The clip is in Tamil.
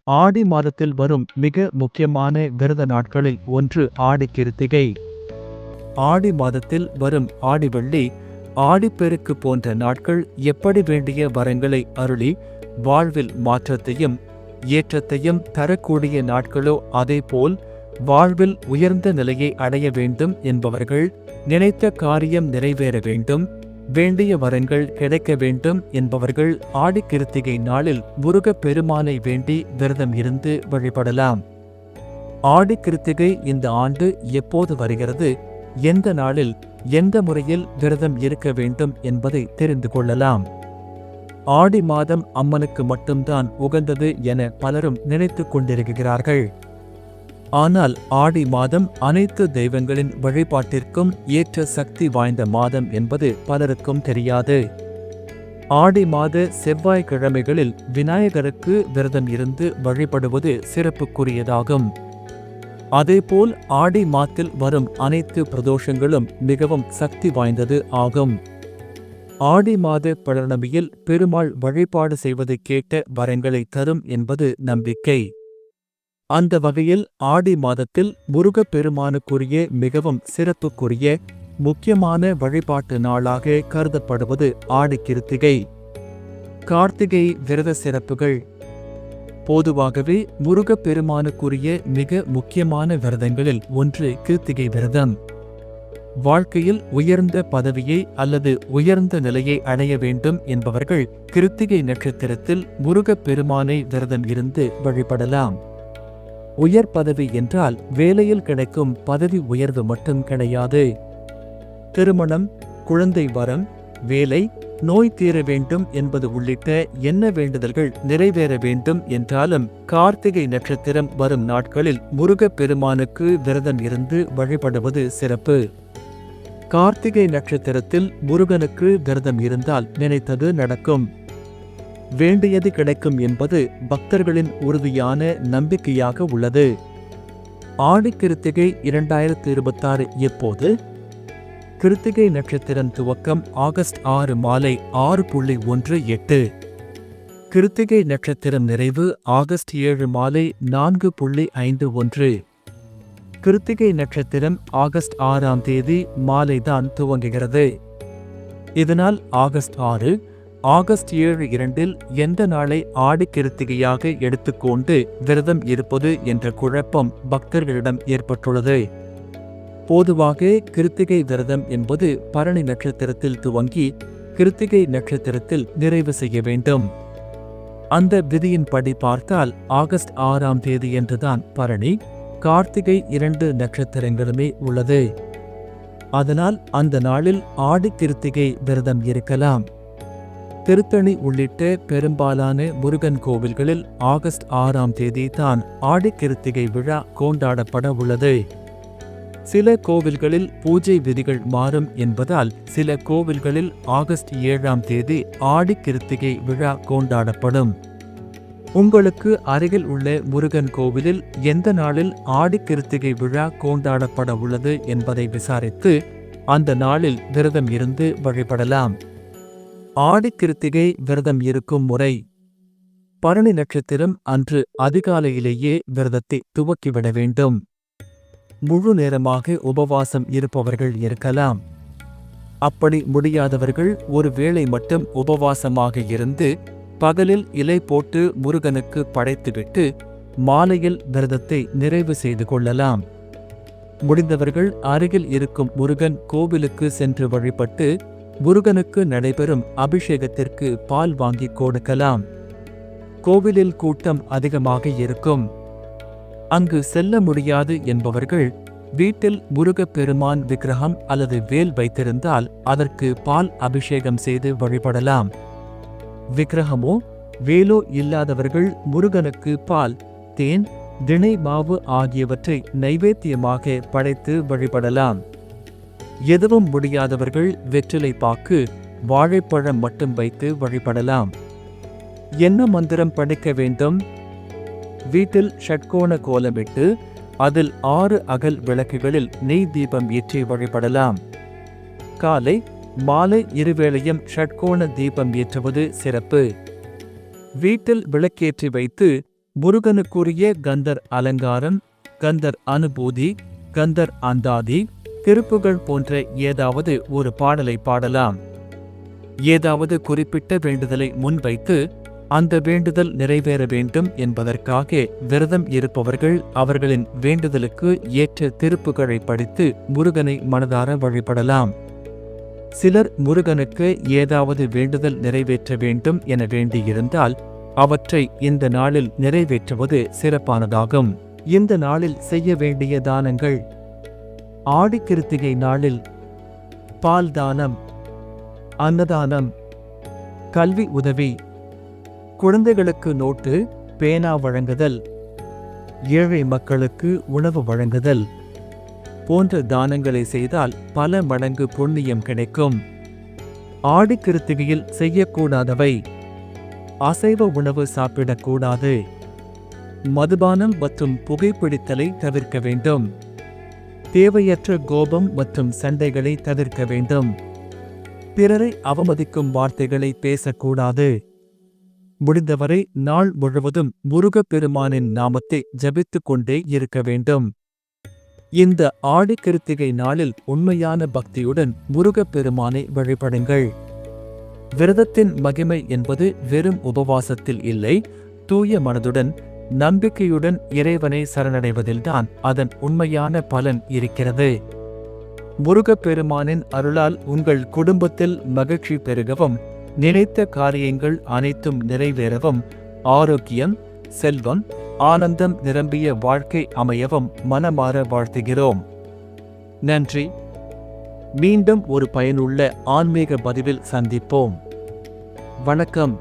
ஆடி மாதத்தில் வரும் மிக முக்கியமான விரத நாட்களில் ஒன்று ஆடி கிருத்திகை. ஆடி மாதத்தில் வரும் ஆடி வெள்ளி, ஆடிப்பெருக்கு போன்ற நாட்கள் எப்படி வேண்டிய வரங்களை அருளி வாழ்வில் மாற்றத்தையும் ஏற்றத்தையும் தரக்கூடிய நாட்களோ, அதேபோல் வாழ்வில் உயர்ந்த நிலையை அடைய வேண்டும் என்பவர்கள், நினைத்த காரியம் நிறைவேற வேண்டும், வேண்டிய வரங்கள் கிடைக்க வேண்டும் என்பவர்கள் ஆடி கிருத்திகை நாளில் முருகப் பெருமானை வேண்டி விரதம் இருந்து வழிபடலாம். ஆடி கிருத்திகை இந்த ஆண்டு எப்போது வருகிறது, எந்த நாளில் எந்த முறையில் விரதம் இருக்க வேண்டும் என்பதை தெரிந்து கொள்ளலாம். ஆடி மாதம் அம்மனுக்கு மட்டும்தான் உகந்தது என பலரும் நினைத்துக் கொண்டிருக்கிறார்கள். ஆனால் ஆடி மாதம் அனைத்து தெய்வங்களின் வழிபாட்டிற்கும் ஏற்ற சக்தி வாய்ந்த மாதம் என்பது பலருக்கும் தெரியாது. ஆடி மாத செவ்வாய்க்கிழமைகளில் விநாயகருக்கு விரதம் இருந்து வழிபடுவது சிறப்புக்குரியதாகும். அதேபோல் ஆடி மாதத்தில் வரும் அனைத்து பிரதோஷங்களும் மிகவும் சக்தி வாய்ந்தது ஆகும். ஆடி மாத பௌர்ணமியில் பெருமாள் வழிபாடு செய்வது கேட்ட வரங்களை தரும் என்பது நம்பிக்கை. அந்த வகையில் ஆடி மாதத்தில் முருகப் பெருமானுக்குரிய மிகவும் சிறப்புக்குரிய முக்கியமான வழிபாட்டு நாளாக கருதப்படுவது ஆடி கிருத்திகை. கார்த்திகை விரத சிறப்புகள். பொதுவாகவே முருகப் பெருமானுக்குரிய மிக முக்கியமான விரதங்களில் ஒன்று கிருத்திகை விரதம். வாழ்க்கையில் உயர்ந்த பதவியை அல்லது உயர்ந்த நிலையை அடைய வேண்டும் என்பவர்கள் கிருத்திகை நட்சத்திரத்தில் முருகப் பெருமானை விரதம் இருந்து வழிபடலாம். உயர் பதவி என்றால் வேலையில் கிடைக்கும் பதவி உயர்வு மட்டும் கிடையாது. திருமணம், குழந்தை வரம், வேலை, நோய் தீர வேண்டும் என்பது உள்ளிட்ட என்ன வேண்டுதல்கள் நிறைவேற வேண்டும் என்றாலும் கார்த்திகை நட்சத்திரம் வரும் நாட்களில் முருகப் பெருமானுக்கு விரதம் இருந்து வழிபடுவது சிறப்பு. கார்த்திகை நட்சத்திரத்தில் முருகனுக்கு விரதம் இருந்தால் நினைத்தது நடக்கும், வேண்டியது கிடைக்கும் என்பது பக்தர்களின் உறுதியான நம்பிக்கையாக உள்ளது. ஆடி கிருத்திகை 2026 எப்போது? கிருத்திகை நட்சத்திரம் துவக்கம் ஆகஸ்ட் 6 மாலை 6:18. கிருத்திகை நட்சத்திரம் நிறைவு ஆகஸ்ட் 7 மாலை 4:51. கிருத்திகை நட்சத்திரம் ஆகஸ்ட் 6ஆம் தேதி மாலைதான் துவங்குகிறது. இதனால் ஆகஸ்ட் 6, ஆகஸ்ட் 7 இரண்டில் எந்த நாளை ஆடி கிருத்திகையாக எடுத்துக்கொண்டு விரதம் இருப்பது என்ற குழப்பம் பக்தர்களிடம் ஏற்பட்டுள்ளது. பொதுவாக கிருத்திகை விரதம் என்பது பரணி நட்சத்திரத்தில் துவங்கி கிருத்திகை நட்சத்திரத்தில் நிறைவு செய்ய வேண்டும். அந்த விதியின்படி பார்த்தால் ஆகஸ்ட் 6ஆம் தேதி என்றுதான் பரணி, கார்த்திகை 2 நட்சத்திரங்களுமே உள்ளது. அதனால் அந்த நாளில் ஆடி கிருத்திகை விரதம் இருக்கலாம். திருத்தணி உள்ளிட்ட பெரும்பாலான முருகன் கோவில்களில் ஆகஸ்ட் 6ஆம் தேதி தான் ஆடி கிருத்திகை விழா கொண்டாடப்பட உள்ளது. சில கோவில்களில் பூஜை விதிகள் மாறும் என்பதால் சில கோவில்களில் ஆகஸ்ட் 7ஆம் தேதி ஆடி கிருத்திகை விழா கொண்டாடப்படும். உங்களுக்கு அருகில் உள்ள முருகன் கோவிலில் எந்த நாளில் ஆடி கிருத்திகை விழா கொண்டாடப்பட உள்ளது என்பதை விசாரித்து அந்த நாளில் விரதம் இருந்து வழிபடலாம். ஆடி கிருத்திகை விரதம் இருக்கும் முறை. பரணி நட்சத்திரம் அன்று அதிகாலையிலேயே விரதத்தை துவக்கிவிட வேண்டும். முழு நேரமாக உபவாசம் இருப்பவர்கள் இருக்கலாம். அப்படி முடியாதவர்கள் ஒரு வேளை மட்டும் உபவாசமாக இருந்து பகலில் இலை போட்டு முருகனுக்கு படைத்துவிட்டு மாலையில் விரதத்தை நிறைவு செய்து கொள்ளலாம். முடிந்தவர்கள் அருகில் இருக்கும் முருகன் கோவிலுக்கு சென்று வழிபட்டு முருகனுக்கு நடைபெறும் அபிஷேகத்திற்கு பால் வாங்கி கொடுக்கலாம். கோவிலில் கூட்டம் அதிகமாக இருக்கும். அங்கு செல்ல முடியாது என்பவர்கள் வீட்டில் முருகப் பெருமான் விக்கிரகம் அல்லது வேல் வைத்திருந்தால் அதற்கு பால் அபிஷேகம் செய்து வழிபடலாம். விக்கிரகமோ வேலோ இல்லாதவர்கள் முருகனுக்கு பால், தேன், திணை மாவு ஆகியவற்றை நைவேத்தியமாக படைத்து வழிபடலாம். எதுவும் முடியாதவர்கள் வெற்றிலை பாக்கு, வாழைப்பழம் மட்டும் வைத்து வழிபடலாம். என்ன மந்திரம் படிக்க வேண்டும்? வீட்டில் ஷட்கோண கோலமிட்டு அதில் 6 அகல் விளக்குகளில் நெய் தீபம் ஏற்றி வழிபடலாம். காலை மாலை இருவேளையும் ஷட்கோண தீபம் ஏற்றுவது சிறப்பு. வீட்டில் விளக்கேற்றி வைத்து முருகனுக்குரிய கந்தர் அலங்காரம், கந்தர் அனுபூதி, கந்தர் அந்தாதி, திருப்புகழ் போன்ற ஏதாவது ஒரு பாடலை பாடலாம். ஏதாவது குறிப்பிட்ட வேண்டுதலை முன்வைத்து அந்த வேண்டுதல் நிறைவேற வேண்டும் என்பதற்காக விரதம் இருப்பவர்கள் அவர்களின் வேண்டுதலுக்கு ஏற்ற திருப்புகழை படித்து முருகனை மனதார வழிபடலாம். சிலர் முருகனுக்கு ஏதாவது வேண்டுதல் நிறைவேற்ற வேண்டும் என வேண்டியிருந்தால் அவற்றை இந்த நாளில் நிறைவேற்றுவது சிறப்பானதாகும். இந்த நாளில் செய்ய வேண்டிய தானங்கள்: ஆடிக்கிருத்திகை நாளில் பால் தானம், அன்னதானம், கல்வி உதவி, குழந்தைகளுக்கு நோட்டு, பேனா வழங்குதல், ஏழை மக்களுக்கு உணவு வழங்குதல் போன்ற தானங்களை செய்தால் பல மடங்கு புண்ணியம் கிடைக்கும். ஆடிக்கிருத்திகையில் செய்யக்கூடாதவை: அசைவ உணவு சாப்பிடக்கூடாது, மதுபானம் மற்றும் புகைப்பிடித்தலை தவிர்க்க வேண்டும், தேவையற்ற கோபம் மற்றும் சண்டைகளை தவிர்க்க வேண்டும், பிறரை அவமதிக்கும் வார்த்தைகளை பேசக்கூடாது. முடிந்தவரை நாள் முழுவதும் முருகப்பெருமானின் நாமத்தை ஜபித்துக் கொண்டே இருக்க வேண்டும். இந்த ஆடிக்கிருத்திகை நாளில் உண்மையான பக்தியுடன் முருகப்பெருமானை வழிபடுங்கள். விரதத்தின் மகிமை என்பது வெறும் உபவாசத்தில் இல்லை, தூய மனதுடன் நம்பிக்கையுடன் இறைவனை சரணடைவதில்தான் அதன் உண்மையான பலன் இருக்கிறது. முருகப்பெருமானின் அருளால் உங்கள் குடும்பத்தில் மகிழ்ச்சி பெருகவும், நினைத்த காரியங்கள் அனைத்தும் நிறைவேறவும், ஆரோக்கியம், செல்வம், ஆனந்தம் நிரம்பிய வாழ்க்கை அமையவும் மனமாற வாழ்த்துகிறோம். நன்றி. மீண்டும் ஒரு பயனுள்ள ஆன்மீக பதிவில் சந்திப்போம். வணக்கம்.